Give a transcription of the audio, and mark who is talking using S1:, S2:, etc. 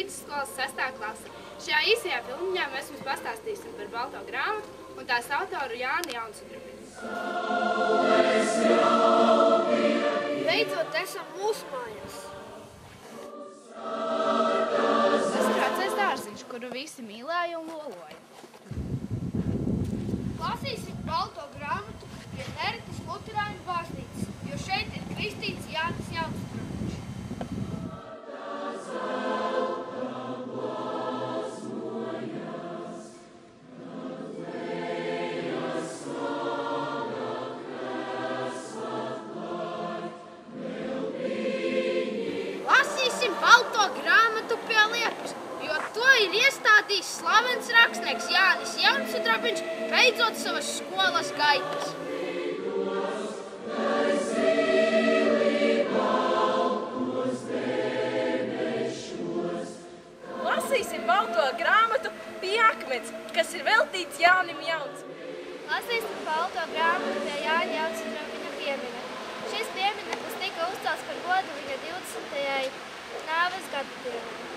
S1: vidusskolas 6. klase. Šajā īsajā filmiņā mēs jums pastāstīsim par balto grāmatu un tās autoru Jāni Jaunsudrabi.
S2: Beidzot esam mūsu mājās.
S1: Tas ir vecais dārziņš, kuru visi mīlēja un loloja.
S2: Lasīsim balto grāmatu pie Neretes luterāņu baznīcas, jo šeit ir kristīts Jānis Jaunsudrabiņš. Lasīsim balto grāmatu pie Liepes, jo to ir iestādījis slavens rakstnieks Jānis Jaunsudrabiņš, beidzot savas skolas gaitas.
S3: Lasīsim balto grāmatu pie akmens, kas ir veltīts Jānim Jaunsudrabim.
S4: Lasīsim balto grāmatu pie Jāņa Jaunsudrabiņa piemina. Šis piemineklis tika uzcelts par godu viņa 20. nāves gadu dienu.